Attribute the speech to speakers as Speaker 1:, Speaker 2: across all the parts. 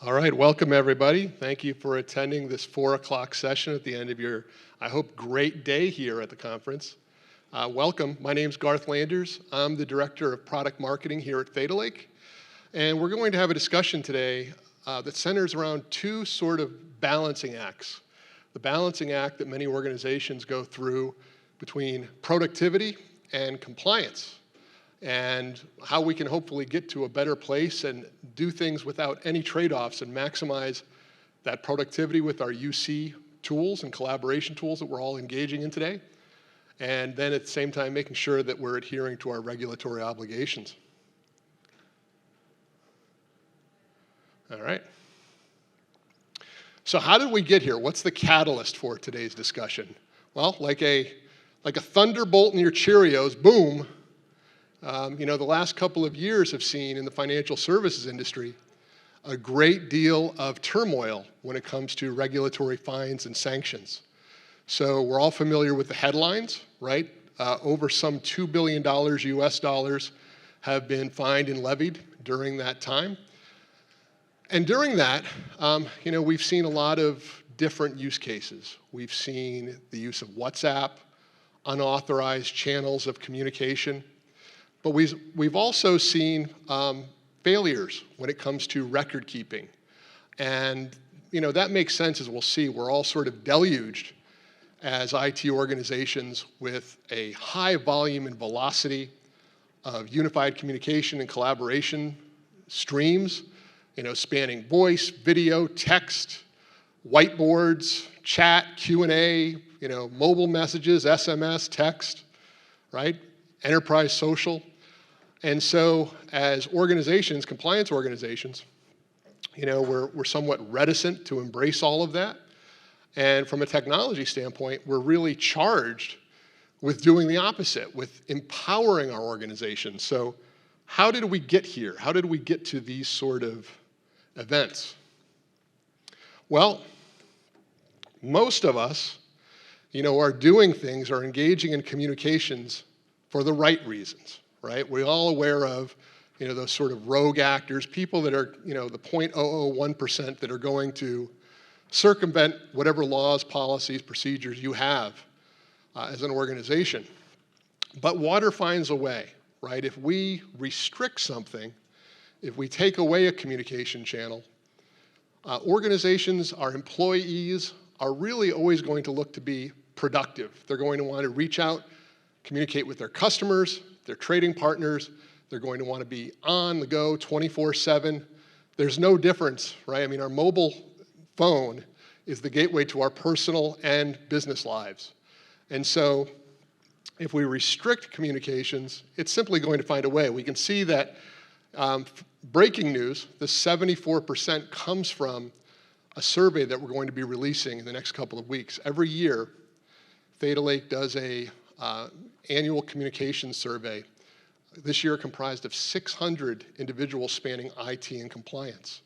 Speaker 1: All right, welcome everybody. Thank you for attending this 4 o'clock session at the end of your, I hope, great day here at the conference. Welcome, my name's Garth Landers. I'm the Director of Product Marketing here at Theta, and we're going to have a discussion today that centers around two sort of balancing acts. The balancing act that many organizations go through between productivity and compliance, and how we can hopefully get to a better place and do things without any trade-offs and maximize that productivity with our UC tools and collaboration tools that we're all engaging in today, and then at the same time making sure that we're adhering to our regulatory obligations. All right. So how did we get here? What's the catalyst for today's discussion? Well, like a thunderbolt in your Cheerios, boom. The last couple of years have seen in the financial services industry a great deal of turmoil when it comes to regulatory fines and sanctions. So we're all familiar with the headlines, right? Over some $2 billion US dollars have been fined and levied during that time. And during that, we've seen a lot of different use cases. We've seen the use of WhatsApp, unauthorized channels of communication. But we've also seen failures when it comes to record keeping. And that makes sense, as we'll see. We're all sort of deluged as IT organizations with a high volume and velocity of unified communication and collaboration streams, spanning voice, video, text, whiteboards, chat, Q&A, mobile messages, SMS, text, right? Enterprise social. And so as organizations, compliance organizations, we're somewhat reticent to embrace all of that. And from a technology standpoint, we're really charged with doing the opposite, with empowering our organizations. So how did we get here? How did we get to these sort of events? Well, most of us, are doing things, are engaging in communications for the right reasons, right? We're all aware of, those sort of rogue actors, people that are, the 0.001% that are going to circumvent whatever laws, policies, procedures you have as an organization. But water finds a way, right? If we restrict something, if we take away a communication channel, organizations, our employees are really always going to look to be productive. They're going to want to reach out, communicate with their customers, their trading partners. They're going to want to be on the go 24/7. There's no difference, right? I mean, our mobile phone is the gateway to our personal and business lives. And so if we restrict communications, it's simply going to find a way. We can see that breaking news, the 74% comes from a survey that we're going to be releasing in the next couple of weeks. Every year, Theta Lake does a annual communications survey, this year comprised of 600 individuals spanning IT and compliance.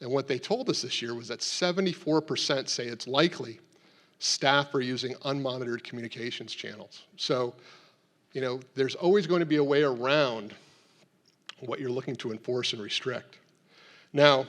Speaker 1: And what they told us this year was that 74% say it's likely staff are using unmonitored communications channels. So, there's always going to be a way around what you're looking to enforce and restrict. Now,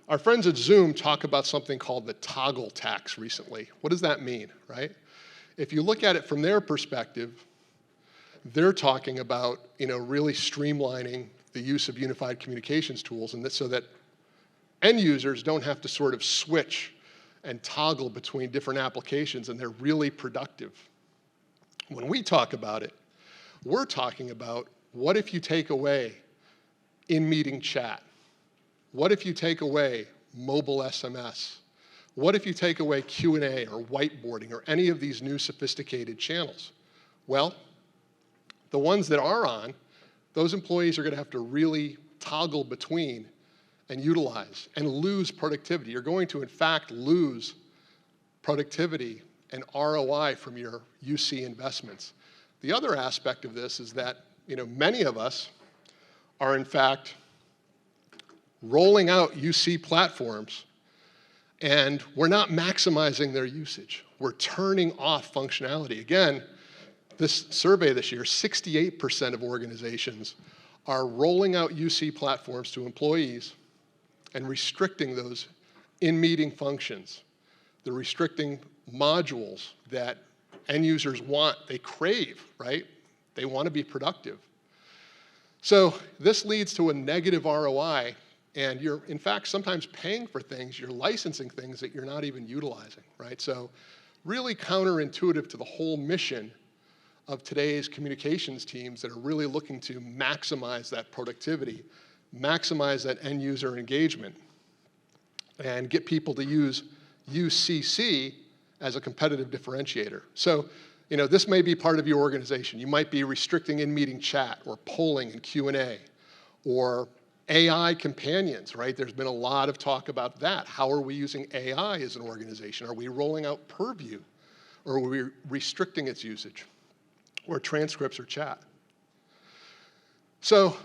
Speaker 1: our friends at Zoom talk about something called the toggle tax recently. What does that mean, right? If you look at it from their perspective, they're talking about, really streamlining the use of unified communications tools, and so that end users don't have to sort of switch and toggle between different applications, and they're really productive. When we talk about it, we're talking about, what if you take away in-meeting chat? What if you take away mobile SMS? What if you take away Q&A or whiteboarding or any of these new sophisticated channels? Well, the ones that are on, those employees are going to have to really toggle between and utilize and lose productivity. You're going to, in fact, lose productivity and ROI from your UC investments. The other aspect of this is that, many of us are, in fact, rolling out UC platforms, and we're not maximizing their usage. We're turning off functionality. Again, this survey this year, 68% of organizations are rolling out UC platforms to employees and restricting those in-meeting functions. They're restricting modules that end users want, they crave, right? They want to be productive. So this leads to a negative ROI, and you're, in fact, sometimes paying for things, you're licensing things that you're not even utilizing, right? So really counterintuitive to the whole mission of today's communications teams that are really looking to maximize that productivity, maximize that end user engagement, and get people to use UCC as a competitive differentiator. So, you know, this may be part of your organization. You might be restricting in-meeting chat or polling and Q&A or AI companions, right? There's been a lot of talk about that. How are we using AI as an organization? Are we rolling out Purview, or are we restricting its usage, or transcripts or chat? So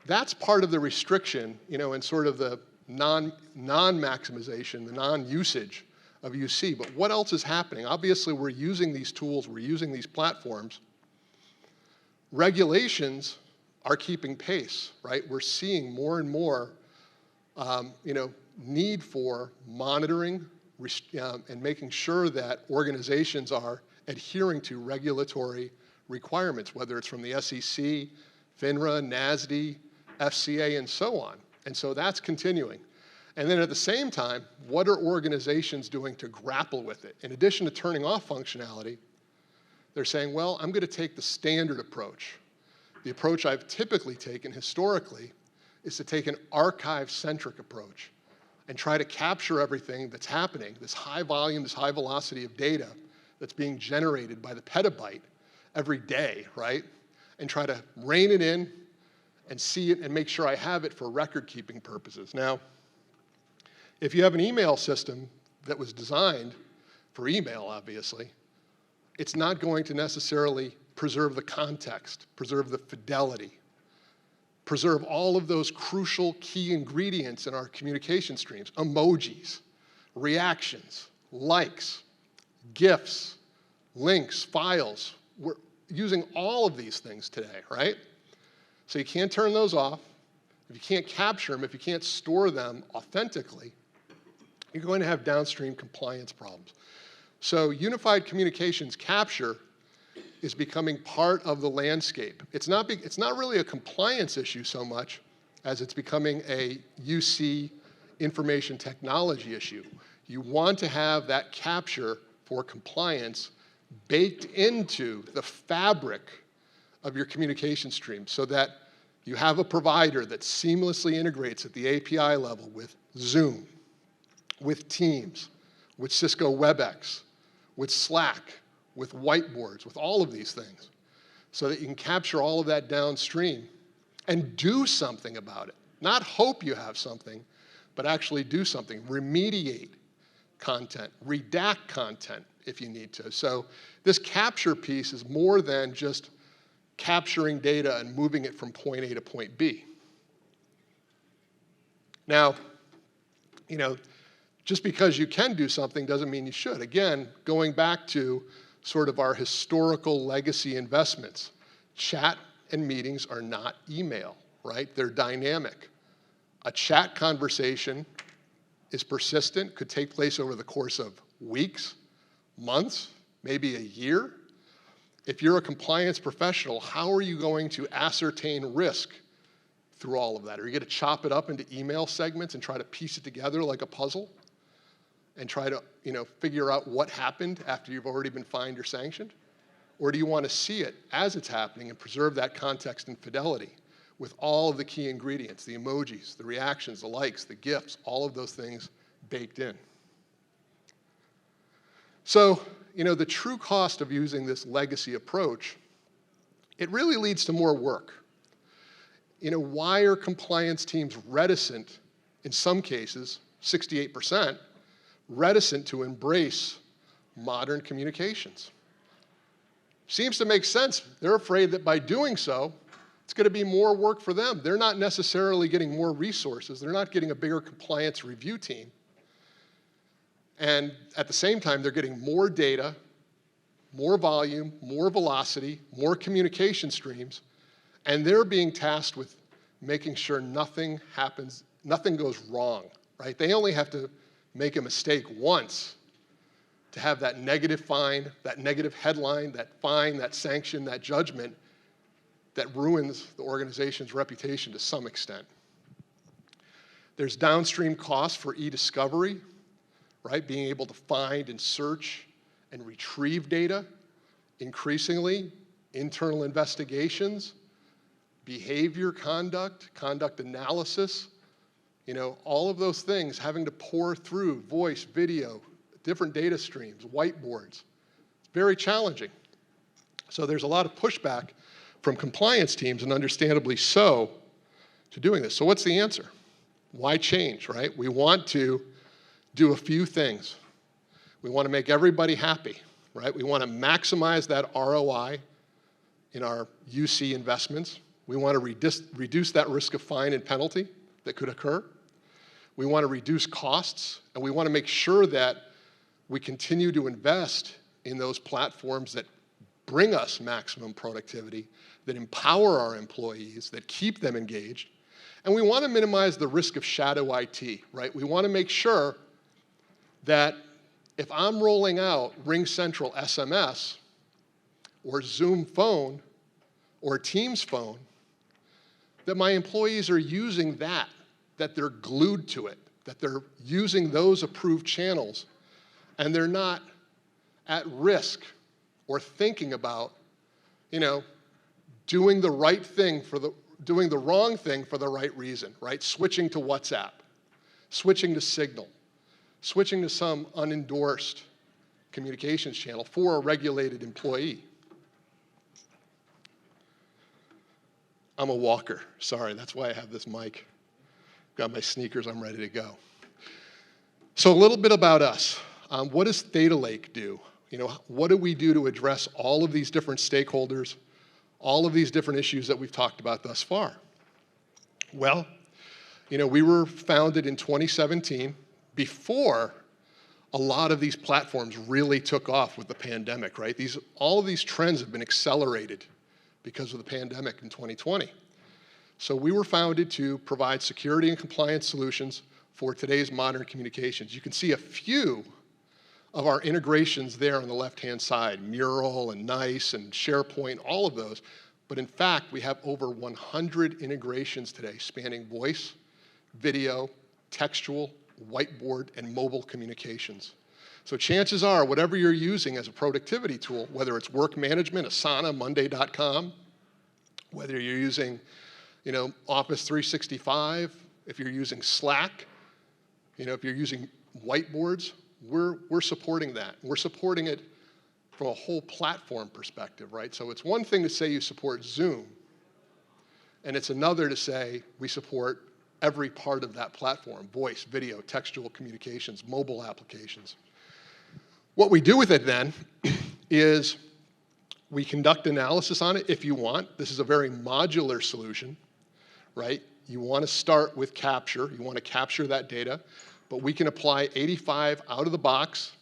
Speaker 1: that's part of the restriction, you know, and sort of the non-maximization, the non-usage of UC. But what else is happening? Obviously, we're using these tools, we're using these platforms. Regulations are keeping pace, right? We're seeing more and more, you know, need for monitoring and making sure that organizations are adhering to regulatory requirements, whether it's from the SEC, FINRA, NASD, FCA, and so on. And so that's continuing. And then at the same time, what are organizations doing to grapple with it? In addition to turning off functionality, they're saying, well, I'm going to take the standard approach. The approach I've typically taken historically is to take an archive-centric approach and try to capture everything that's happening, this high volume, this high velocity of data that's being generated by the petabyte every day, right? And try to rein it in and see it and make sure I have it for record-keeping purposes. Now, if you have an email system that was designed for email, obviously, it's not going to necessarily preserve the context, preserve the fidelity, preserve all of those crucial key ingredients in our communication streams: emojis, reactions, likes, GIFs, links, files. We're using all of these things today, right? So you can't turn those off. If you can't capture them, if you can't store them authentically, you're going to have downstream compliance problems. So unified communications capture is becoming part of the landscape. It's not really a compliance issue so much as it's becoming a UC information technology issue. You want to have that capture for compliance baked into the fabric of your communication stream so that you have a provider that seamlessly integrates at the API level with Zoom, with Teams, with Cisco WebEx, with Slack, with whiteboards, with all of these things, so that you can capture all of that downstream and do something about it. Not hope you have something, but actually do something. Remediate content, redact content if you need to. So this capture piece is more than just capturing data and moving it from point A to point B. Now, you know, just because you can do something doesn't mean you should. Again, going back to sort of our historical legacy investments, chat and meetings are not email, right? They're dynamic. A chat conversation is persistent, could take place over the course of weeks, months, maybe a year. If you're a compliance professional, how are you going to ascertain risk through all of that? Are you going to chop it up into email segments and try to piece it together like a puzzle and try to, you know, figure out what happened after you've already been fined or sanctioned? Or do you want to see it as it's happening and preserve that context and fidelity with all of the key ingredients, the emojis, the reactions, the likes, the GIFs, all of those things baked in? So, you know, the true cost of using this legacy approach, it really leads to more work. You know, why are compliance teams reticent, in some cases, 68%, reticent to embrace modern communications? Seems to make sense. They're afraid that by doing so, it's going to be more work for them. They're not necessarily getting more resources. They're not getting a bigger compliance review team. And at the same time, they're getting more data, more volume, more velocity, more communication streams, and they're being tasked with making sure nothing happens, nothing goes wrong right? They only have to make a mistake once to have that negative fine, that negative headline, that fine, that sanction, that judgment that ruins the organization's reputation to some extent. There's downstream costs for e-discovery, right? Being able to find and search and retrieve data. Increasingly, internal investigations, behavior conduct, conduct analysis, all of those things having to pour through voice, video, different data streams, whiteboards. It's very challenging. So there's a lot of pushback from compliance teams, and understandably so, to doing this. So what's the answer? Why change, right? We want to do a few things. We want to make everybody happy, right? We want to maximize that ROI in our UC investments. We want to reduce that risk of fine and penalty that could occur. We want to reduce costs, and we want to make sure that we continue to invest in those platforms that bring us maximum productivity, that empower our employees, that keep them engaged. And we want to minimize the risk of shadow IT, right? We want to make sure that if I'm rolling out RingCentral SMS or Zoom phone or Teams phone, that my employees are using that they're glued to it, that they're using those approved channels, and they're not at risk or thinking about, doing the right thing doing the wrong thing for the right reason, right? Switching to WhatsApp, switching to Signal, switching to some unendorsed communications channel for a regulated employee. I'm a walker, sorry, that's why I have this mic. Got my sneakers, I'm ready to go. So a little bit about us. What does Theta Lake do? What do we do to address all of these different stakeholders, all of these different issues that we've talked about thus far? Well, we were founded in 2017 before a lot of these platforms really took off with the pandemic, right? All of these trends have been accelerated because of the pandemic in 2020. So we were founded to provide security and compliance solutions for today's modern communications. You can see a few of our integrations there on the left-hand side, Mural and NICE and SharePoint, all of those. But in fact, we have over 100 integrations today spanning voice, video, textual, whiteboard, and mobile communications. So chances are, whatever you're using as a productivity tool, whether it's work management, Asana, Monday.com, whether you're using Office 365, if you're using Slack, if you're using whiteboards, we're supporting that. We're supporting it from a whole platform perspective, right? So it's one thing to say you support Zoom, and it's another to say we support every part of that platform, voice, video, textual communications, mobile applications. What we do with it then is we conduct analysis on it if you want. This is a very modular solution, right? You want to start with capture. You want to capture that data, but we can apply 85 out-of-the-box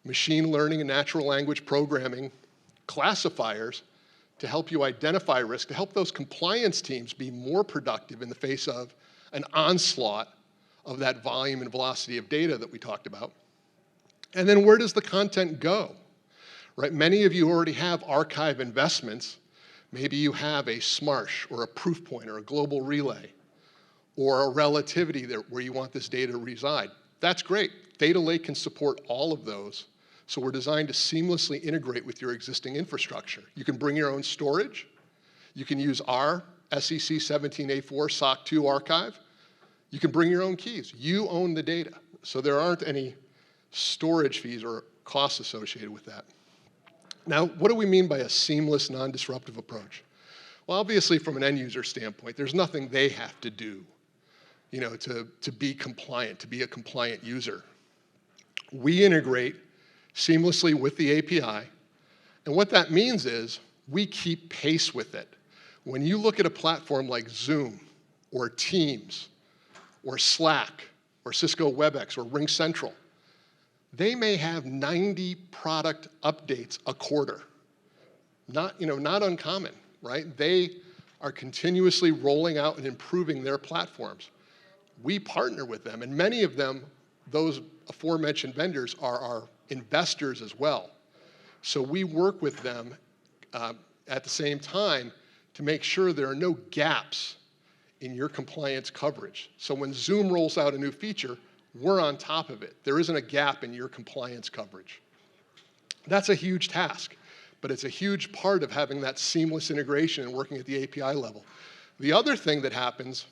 Speaker 1: machine learning and natural language programming classifiers to help you identify risk, to help those compliance teams be more productive in the face of an onslaught of that volume and velocity of data that we talked about. And then where does the content go? Right? Many of you already have archive investments. Maybe you have a SMARsh or a Proofpoint or a global relay or a relativity where you want this data to reside. That's great. Theta Lake can support all of those. So we're designed to seamlessly integrate with your existing infrastructure. You can bring your own storage. You can use our SEC 17A4 SOC 2 archive. You can bring your own keys. You own the data. So there aren't any storage fees or costs associated with that. Now, what do we mean by a seamless, non-disruptive approach? Well, obviously, from an end user standpoint, there's nothing they have to do, to be compliant, to be a compliant user. We integrate seamlessly with the API, and what that means is we keep pace with it. When you look at a platform like Zoom or Teams or Slack or Cisco WebEx or RingCentral, they may have 90 product updates a quarter. Not uncommon, right? They are continuously rolling out and improving their platforms. we partner with them, and many of them, those aforementioned vendors, are our investors as well. So we work with them at the same time to make sure there are no gaps in your compliance coverage. So when Zoom rolls out a new feature, we're on top of it. There isn't a gap in your compliance coverage. That's a huge task, but it's a huge part of having that seamless integration and working at the API level. The other thing that happens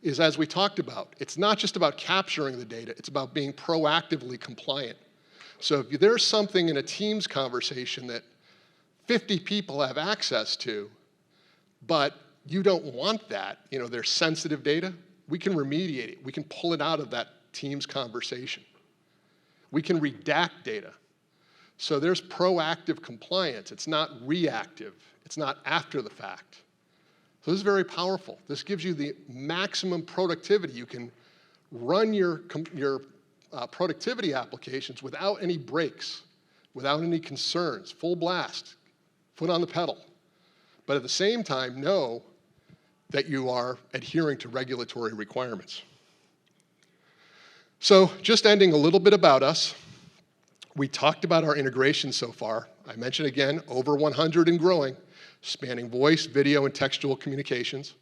Speaker 1: is, as we talked about, it's not just about capturing the data, it's about being proactively compliant. So if there's something in a Teams conversation that 50 people have access to, but you don't want that, there's sensitive data, we can remediate it. We can pull it out of that Teams conversation. We can redact data. So there's proactive compliance. It's not reactive. It's not after the fact. So this is very powerful. This gives you the maximum productivity. You can run your productivity applications without any breaks, without any concerns, full blast, foot on the pedal. But at the same time, know that you are adhering to regulatory requirements. So just ending a little bit about us, we talked about our integration so far. I mentioned again, over 100 and growing, spanning voice, video, and textual communications.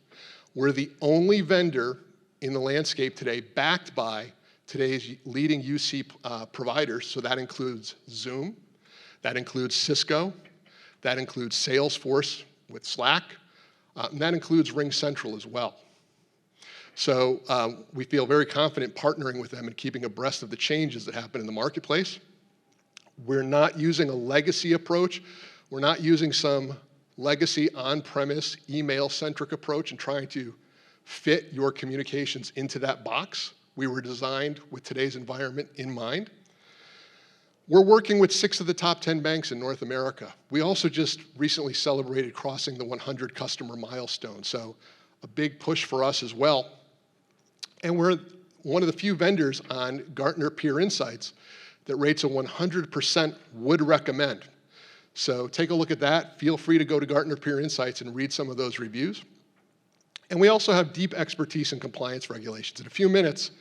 Speaker 1: We're the only vendor in the landscape today backed by today's leading UC providers. So that includes Zoom, that includes Cisco, that includes Salesforce with Slack, and that includes RingCentral as well. So we feel very confident partnering with them and keeping abreast of the changes that happen in the marketplace. We're not using a legacy approach. We're not using some legacy on-premise email-centric approach and trying to fit your communications into that box. We were designed with today's environment in mind. We're working with 6 of the top 10 banks in North America. We also just recently celebrated crossing the 100 customer milestone, so a big push for us as well. And we're one of the few vendors on Gartner Peer Insights that rates a 100% would recommend. So take a look at that. Feel free to go to Gartner Peer Insights and read some of those reviews. And we also have deep expertise in compliance regulations. In a few minutes,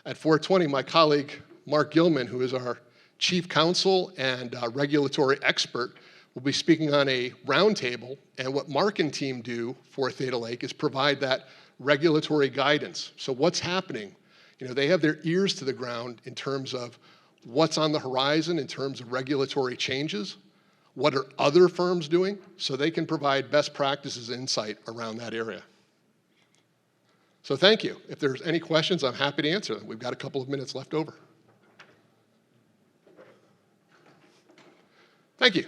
Speaker 1: at 4:20, my colleague, Mark Gilman, who is our chief counsel and regulatory expert, will be speaking on a roundtable. And what Mark and team do for Theta Lake is provide that regulatory guidance. So what's happening? They have their ears to the ground in terms of what's on the horizon in terms of regulatory changes. What are other firms doing? So they can provide best practices and insight around that area. So thank you. If there's any questions, I'm happy to answer them. We've got a couple of minutes left over. Thank you.